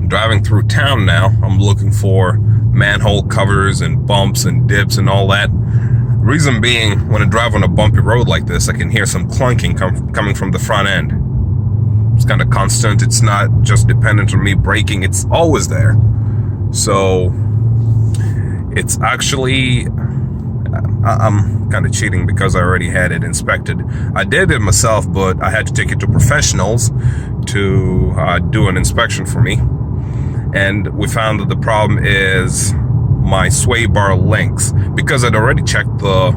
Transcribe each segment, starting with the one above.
driving through town now. I'm looking for manhole covers and bumps and dips and all that. Reason being, when I drive on a bumpy road like this, I can hear some clunking coming from the front end. It's kind of constant. It's not just dependent on me braking. It's always there. So it's actually, I'm kind of cheating because I already had it inspected. I did it myself, but I had to take it to professionals to do an inspection for me. And we found that the problem is my sway bar links, because I'd already checked the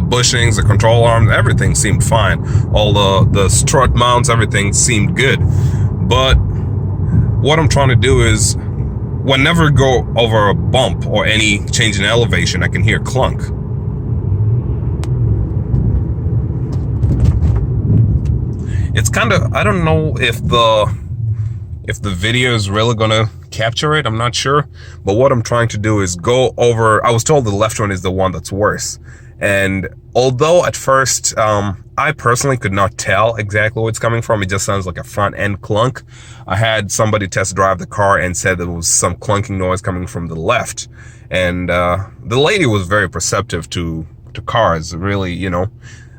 bushings, the control arms, everything seemed fine. All the strut mounts, everything seemed good. But what I'm trying to do is, whenever I go over a bump or any change in elevation, I can hear clunk. It's kind of, I don't know if the video is really gonna capture it. I'm not sure. But what I'm trying to do is go over, I was told the left one is the one that's worse. And although at first, I personally could not tell exactly where it's coming from. It just sounds like a front end clunk. I had somebody test drive the car and said there was some clunking noise coming from the left. And the lady was very perceptive to cars, really, you know,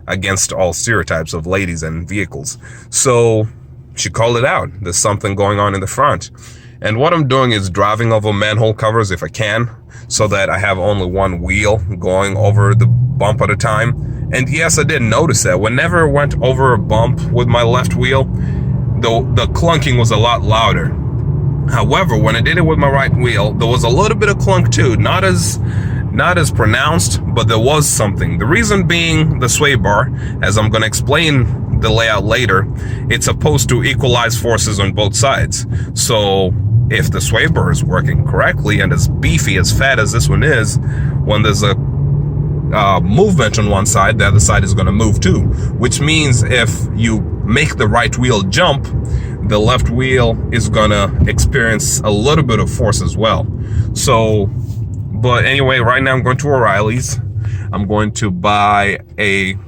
against all stereotypes of ladies and vehicles. So she called it out. There's something going on in the front. And what I'm doing is driving over manhole covers if I can, so that I have only one wheel going over the bump at a time. And yes, I did notice that whenever I went over a bump with my left wheel, the clunking was a lot louder. However, when I did it with my right wheel, there was a little bit of clunk too. Not as pronounced, but there was something. The reason being the sway bar, as I'm going to explain the layout later, it's supposed to equalize forces on both sides. So if the sway bar is working correctly and as beefy, as fat as this one is, when there's a movement on one side, the other side is going to move too. Which means if you make the right wheel jump, the left wheel is going to experience a little bit of force as well. So, but anyway, right now I'm going to O'Reilly's. I'm going to buy a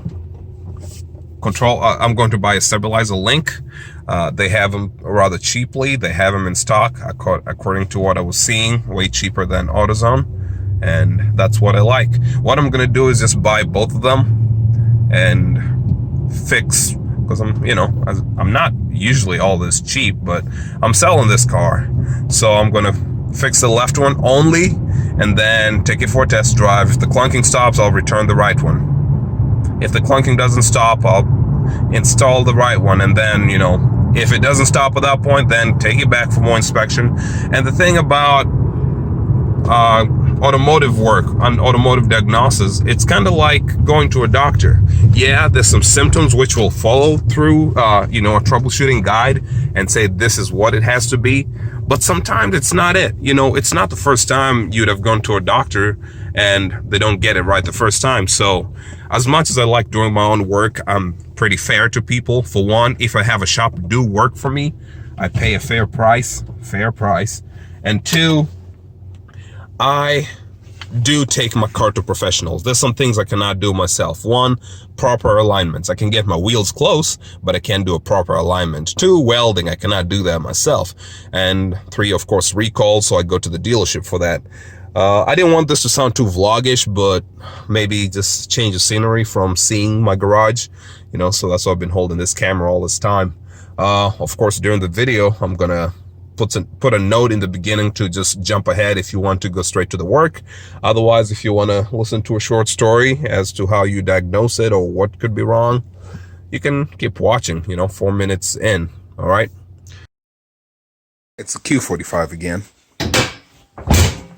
I'm going to buy a stabilizer link. They have them rather cheaply. They have them in stock, according to what I was seeing, way cheaper than AutoZone. And that's what I like. What I'm going to do is just buy both of them and fix, because I'm not usually all this cheap, but I'm selling this car. So I'm going to fix the left one only and then take it for a test drive. If the clunking stops, I'll return the right one. If the clunking doesn't stop, I'll install the right one. And then, if it doesn't stop at that point, then take it back for more inspection. And the thing about automotive work on automotive diagnosis, it's kind of like going to a doctor. Yeah, there's some symptoms which will follow through, a troubleshooting guide and say this is what it has to be. But sometimes it's not it. It's not the first time you'd have gone to a doctor and they don't get it right the first time. So as much as I like doing my own work, I'm pretty fair to people. For one, if I have a shop do work for me, I pay a fair price. And two, I do take my car to professionals. There's some things I cannot do myself. One, proper alignments. I can get my wheels close, but I can't do a proper alignment. Two, welding. I cannot do that myself. And three, of course, recall. So I go to the dealership for that. I didn't want this to sound too vlogish, but maybe just change the scenery from seeing my garage, so that's why I've been holding this camera all this time. Of course, during the video, I'm gonna put a note in the beginning to just jump ahead if you want to go straight to the work. Otherwise, if you want to listen to a short story as to how you diagnose it or what could be wrong, you can keep watching, 4 minutes in. All right. It's a Q45 again.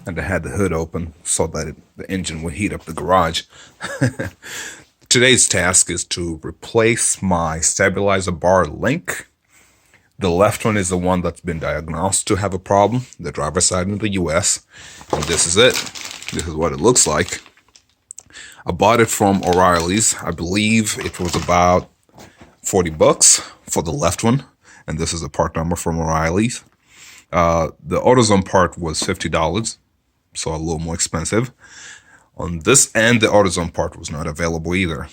And I had the hood open so that the engine would heat up the garage. Today's task is to replace my stabilizer bar link. The left one is the one that's been diagnosed to have a problem, the driver's side in the US. And this is it. This is what it looks like. I bought it from O'Reilly's. I believe it was about 40 bucks for the left one. And this is the part number from O'Reilly's. The AutoZone part was $50. So a little more expensive. On this end, the AutoZone part was not available either.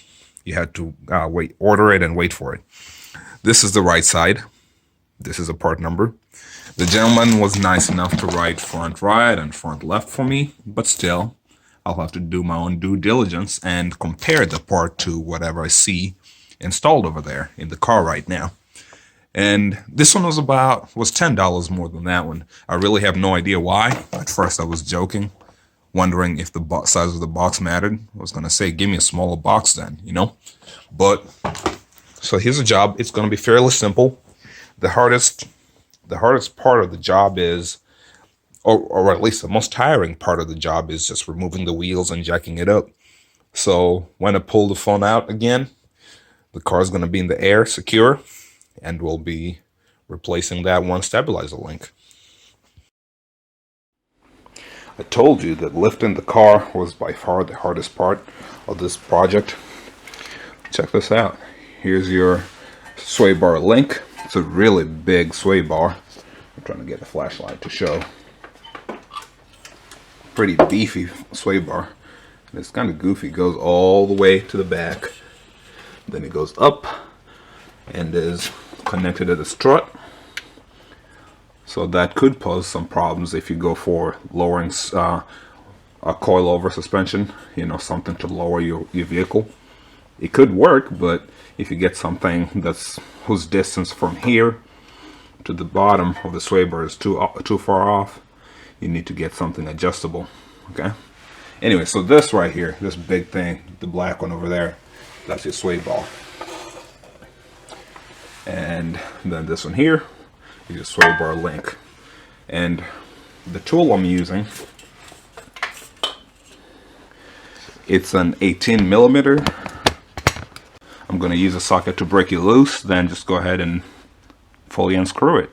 You had to order it and wait for it. This is the right side. This is a part number. The gentleman was nice enough to write front right and front left for me, but still, I'll have to do my own due diligence and compare the part to whatever I see installed over there in the car right now. And this one was $10 more than that one. I really have no idea why. At first I was joking, wondering if the size of the box mattered. I was gonna say, give me a smaller box then, you know? But, so here's a job. It's gonna be fairly simple. The hardest part of the job is, or at least the most tiring part of the job is just removing the wheels and jacking it up. So when I pull the phone out again, the car's gonna be in the air, secure, and we'll be replacing that one stabilizer link. I told you that lifting the car was by far the hardest part of this project. Check this out. Here's your sway bar link. It's a really big sway bar. I'm trying to get a flashlight to show. Pretty beefy sway bar. And it's kind of goofy. It goes all the way to the back. Then it goes up and is connected to the strut. So that could pose some problems if you go for lowering a coilover suspension, you know, something to lower your vehicle. It could work, but if you get something whose distance from here to the bottom of the sway bar is too far off, you need to get something adjustable. Okay. Anyway, so this right here, this big thing, the black one over there, that's your sway bar. And then this one here is your sway bar link. And the tool I'm using, it's an 18 millimeter. I'm going to use a socket to break it loose, then just go ahead and fully unscrew it.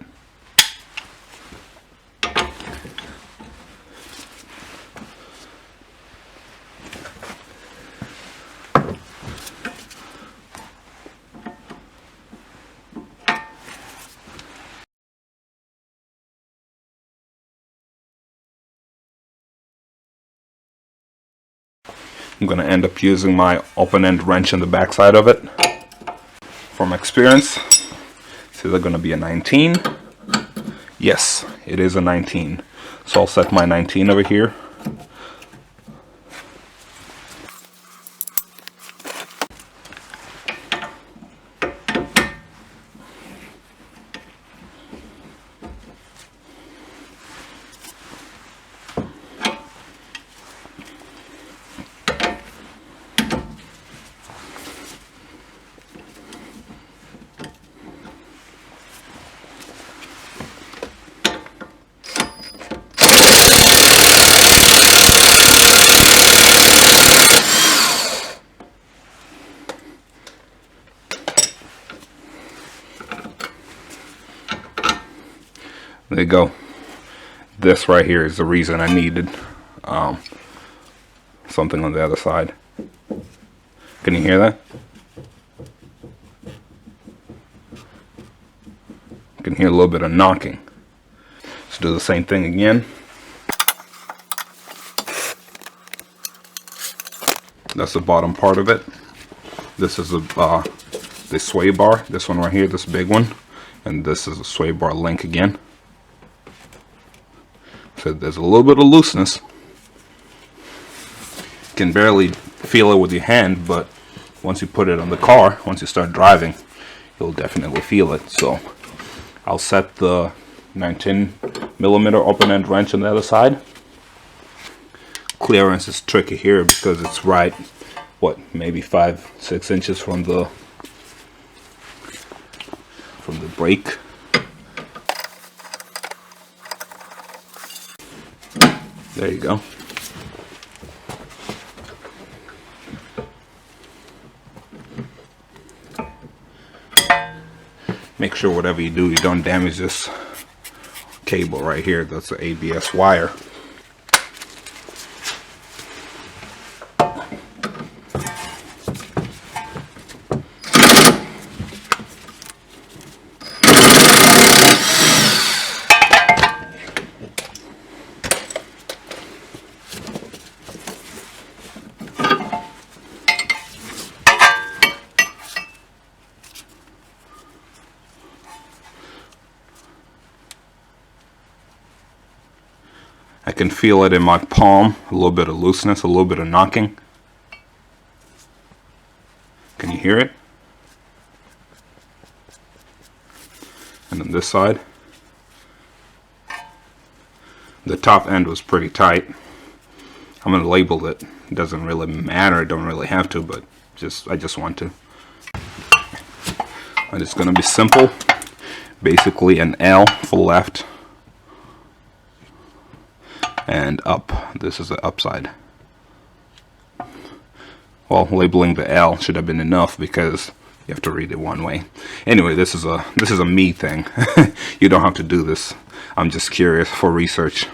I'm going to end up using my open-end wrench in the backside of it. From experience, it's either going to be a 19. Yes, it is a 19. So I'll set my 19 over here. There you go. This right here is the reason I needed something on the other side. Can you hear that? You can hear a little bit of knocking. Let's do the same thing again. That's the bottom part of it. This is the sway bar. This one right here, this big one. And this is a sway bar link again. So there's a little bit of looseness. You can barely feel it with your hand, but once you put it on the car, once you start driving, you'll definitely feel it. So I'll set the 19 millimeter open-end wrench on the other side. Clearance is tricky here because it's right, what, maybe 5-6 inches from the brake. There you go. Make sure whatever you do, you don't damage this cable right here. That's the ABS wire. I can feel it in my palm, a little bit of looseness, a little bit of knocking. Can you hear it? And on this side, the top end was pretty tight. I'm going to label it. It doesn't really matter, I don't really have to, but I just want to. And it's going to be simple. Basically an L for left and up. This is the upside. Well, labeling the L should have been enough because you have to read it one way. Anyway, this is a me thing. You don't have to do this. I'm just curious for research.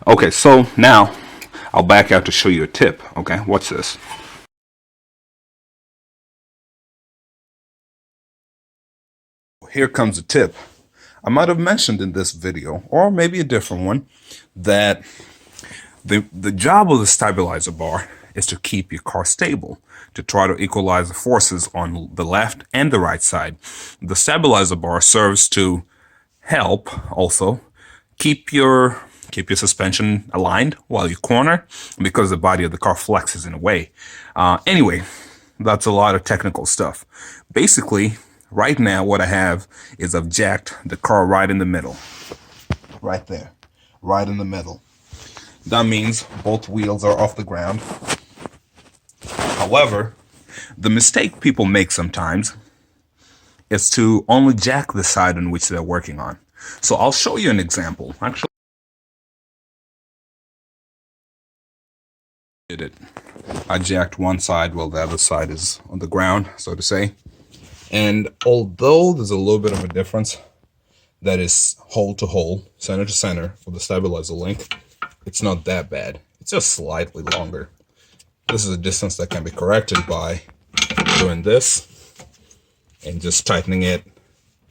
Okay, so now I'll back out to show you a tip. Okay, watch this. Here comes a tip. I might have mentioned in this video, or maybe a different one, that the job of the stabilizer bar is to keep your car stable, to try to equalize the forces on the left and the right side. The stabilizer bar serves to help also keep your suspension aligned while you corner, because the body of the car flexes in a way. Anyway, that's a lot of technical stuff. Basically, right now what I have is I've jacked the car right in the middle. Right there. Right in the middle. That means both wheels are off the ground. However, the mistake people make sometimes is to only jack the side on which they're working on. So I'll show you an example. Actually, I jacked one side while the other side is on the ground, so to say. And although there's a little bit of a difference, that is hole to hole, center to center for the stabilizer link, it's not that bad. It's just slightly longer. This is a distance that can be corrected by doing this and just tightening it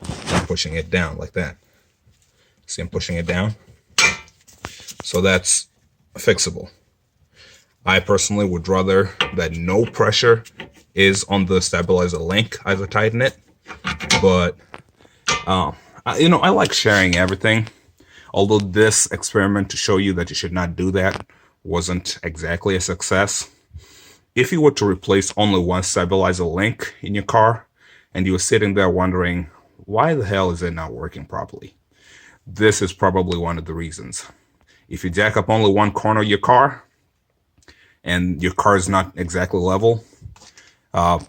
and pushing it down like that. See, I'm pushing it down. So that's fixable. I personally would rather that no pressure is on the stabilizer link as I tighten it. But, you know, I like sharing everything. Although this experiment to show you that you should not do that wasn't exactly a success. If you were to replace only one stabilizer link in your car and you were sitting there wondering, why the hell is it not working properly? This is probably one of the reasons. If you jack up only one corner of your car and your car is not exactly level,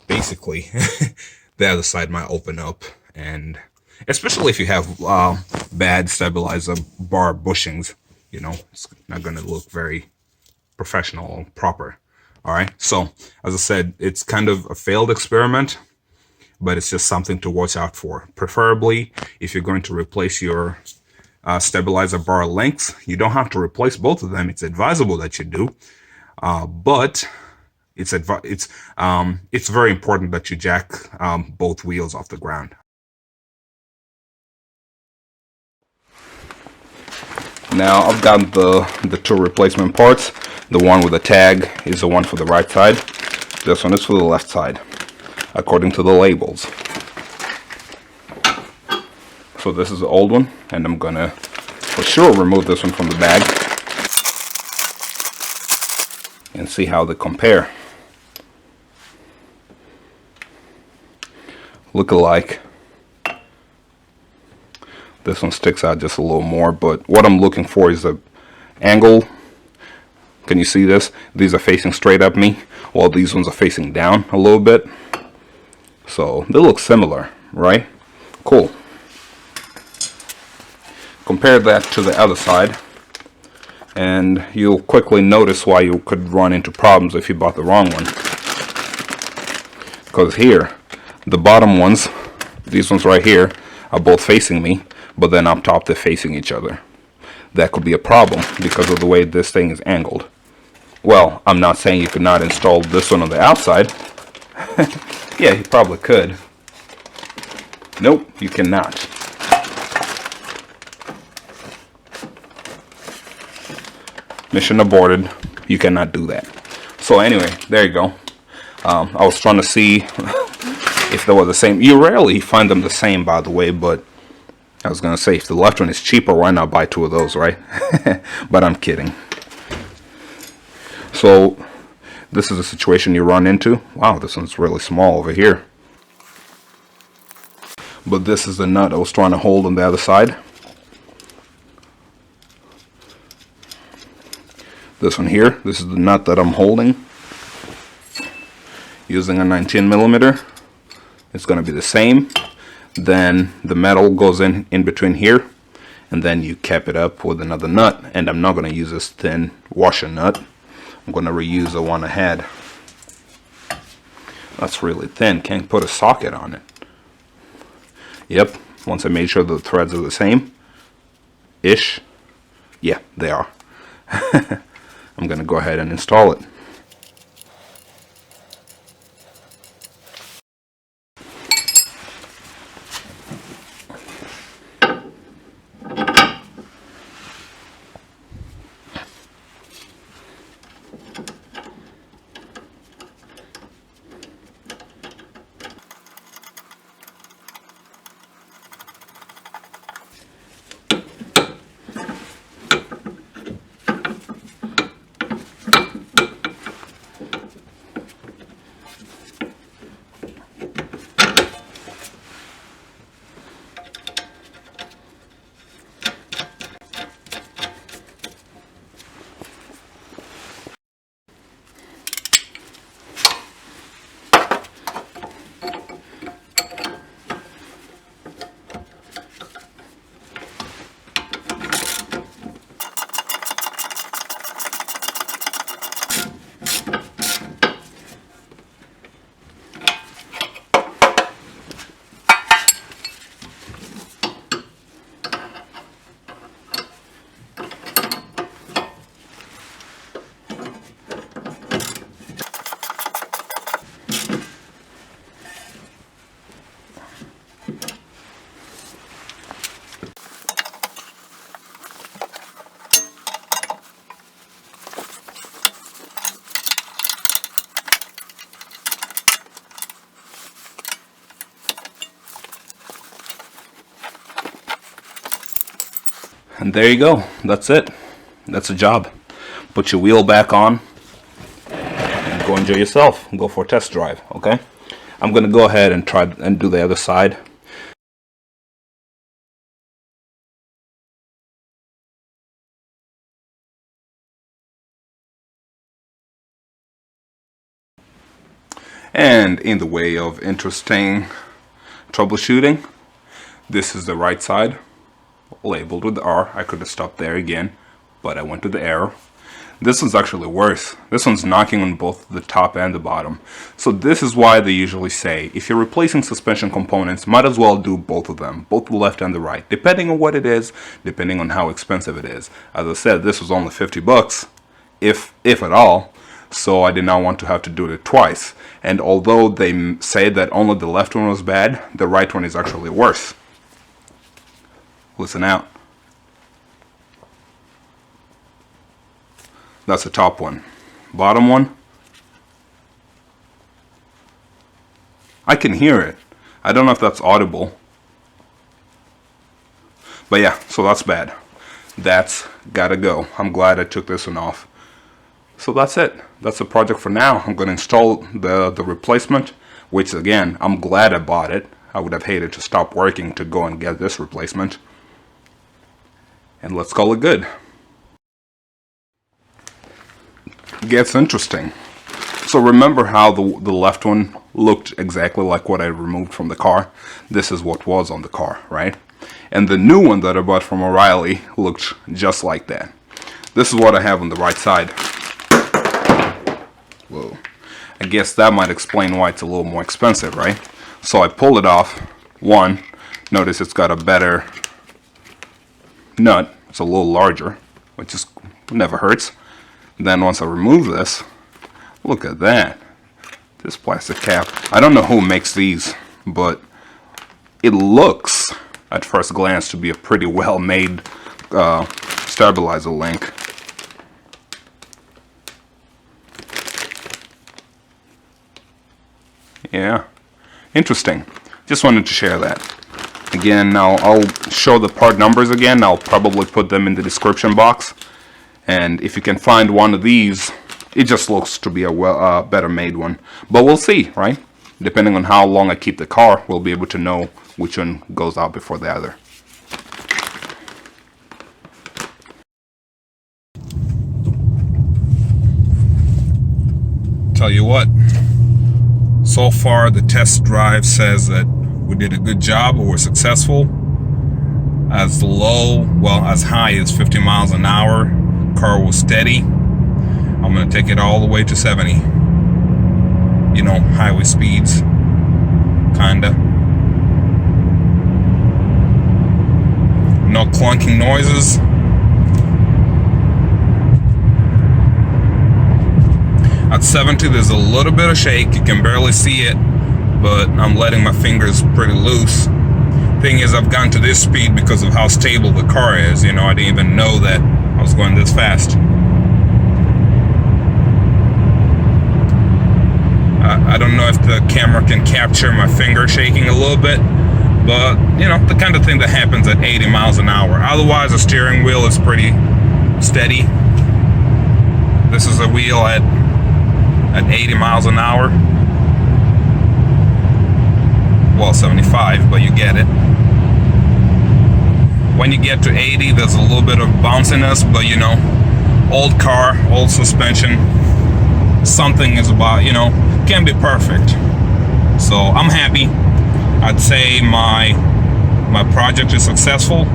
basically the other side might open up, and especially if you have bad stabilizer bar bushings, you know, it's not going to look very professional or proper. All right, so as I said, it's kind of a failed experiment, but it's just something to watch out for. Preferably, if you're going to replace your stabilizer bar links, you don't have to replace both of them. It's advisable that you do, but it's very important that you jack both wheels off the ground. Now I've got the two replacement parts. The one with the tag is the one for the right side. This one is for the left side, according to the labels. So this is the old one, and I'm gonna for sure remove this one from the bag and see how they compare. Look alike. This one sticks out just a little more, but what I'm looking for is the angle. Can you see this? These are facing straight at me, while these ones are facing down a little bit. So they look similar, right? Cool. Compare that to the other side, and you'll quickly notice why you could run into problems if you bought the wrong one. Because here, the bottom ones, these ones right here, are both facing me, but then up top they're facing each other. That could be a problem because of the way this thing is angled. Well, I'm not saying you could not install this one on the outside. Yeah, you probably could. Nope, you cannot. Mission aborted. You cannot do that. So anyway, there you go. I was trying to see if they were the same. You rarely find them the same, by the way, but I was gonna say, if the left one is cheaper, why not buy 2 of those, right? But I'm kidding. So this is a situation you run into. Wow, this one's really small over here. But this is the nut I was trying to hold on the other side. This one here, this is the nut that I'm holding. Using a 19 millimeter. It's going to be the same. Then the metal goes in between here. And then you cap it up with another nut. And I'm not going to use this thin washer nut. I'm going to reuse the one I had. That's really thin. Can't put a socket on it. Yep. Once I made sure the threads are the same. Ish. Yeah, they are. I'm going to go ahead and install it. And there you go. That's it. That's a job. Put your wheel back on and go enjoy yourself. Go for a test drive, okay? I'm going to go ahead and try and do the other side. And in the way of interesting troubleshooting, this is the right side, labeled with R. I could have stopped there again, but I went to the arrow. This one's actually worse. This one's knocking on both the top and the bottom. So this is why they usually say, if you're replacing suspension components, might as well do both of them, both the left and the right, depending on what it is, depending on how expensive it is. As I said, this was only 50 bucks, if at all. So I did not want to have to do it twice. And although they say that only the left one was bad, the right one is actually worse. Listen out. That's the top one. Bottom one, I can hear it. I don't know if that's audible. But yeah, so that's bad. That's gotta go. I'm glad I took this one off. So that's it. That's the project for now. I'm going to install the replacement, which again, I'm glad I bought it. I would have hated to stop working to go and get this replacement. And let's call it good. It gets interesting. So remember how the left one looked exactly like what I removed from the car? This is what was on the car, right? And the new one that I bought from O'Reilly looked just like that. This is what I have on the right side. Whoa. I guess that might explain why it's a little more expensive, right? So I pull it off. One, notice it's got a better nut. It's a little larger, which is never hurts. Then once I remove this, look at that. This plastic cap. I don't know who makes these, but it looks at first glance to be a pretty well made stabilizer link. Yeah, interesting. Just wanted to share that. Again, now I'll show the part numbers again. I'll probably put them in the description box. And if you can find one of these, it just looks to be a better made one. But we'll see, right? Depending on how long I keep the car, we'll be able to know which one goes out before the other. Tell you what, so far the test drive says that we did a good job, or we're successful. As low, well, as high as 50 miles an hour. Car was steady. I'm gonna take it all the way to 70. You know, highway speeds, kinda. No clunking noises. At 70, there's a little bit of shake. You can barely see it, but I'm letting my fingers pretty loose. Thing is, I've gotten to this speed because of how stable the car is. You know, I didn't even know that I was going this fast. I don't know if the camera can capture my finger shaking a little bit, but, you know, the kind of thing that happens at 80 miles an hour. Otherwise, the steering wheel is pretty steady. This is a wheel at 80 miles an hour. Well, 75, but you get it. When you get to 80, there's a little bit of bounciness, but you know, old car, old suspension, something is about, you know, can't be perfect. So I'm happy. I'd say my project is successful.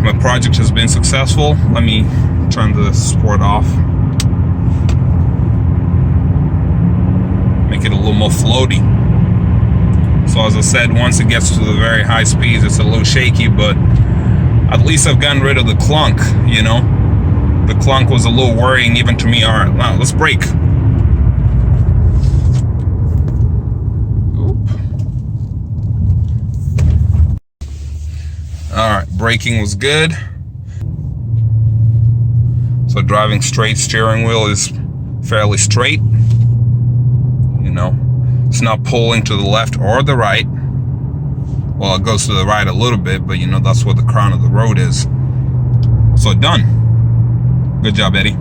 My project has been successful. Let me turn the sport off. Make it a little more floaty. So as I said, once it gets to the very high speeds, it's a little shaky, but at least I've gotten rid of the clunk, you know? The clunk was a little worrying even to me. All right, now let's brake. Alright, braking was good. So driving straight, steering wheel is fairly straight. You know, it's not pulling to the left or the right. Well, it goes to the right a little bit, but you know, that's where the crown of the road is. So done. Good job, Eddie.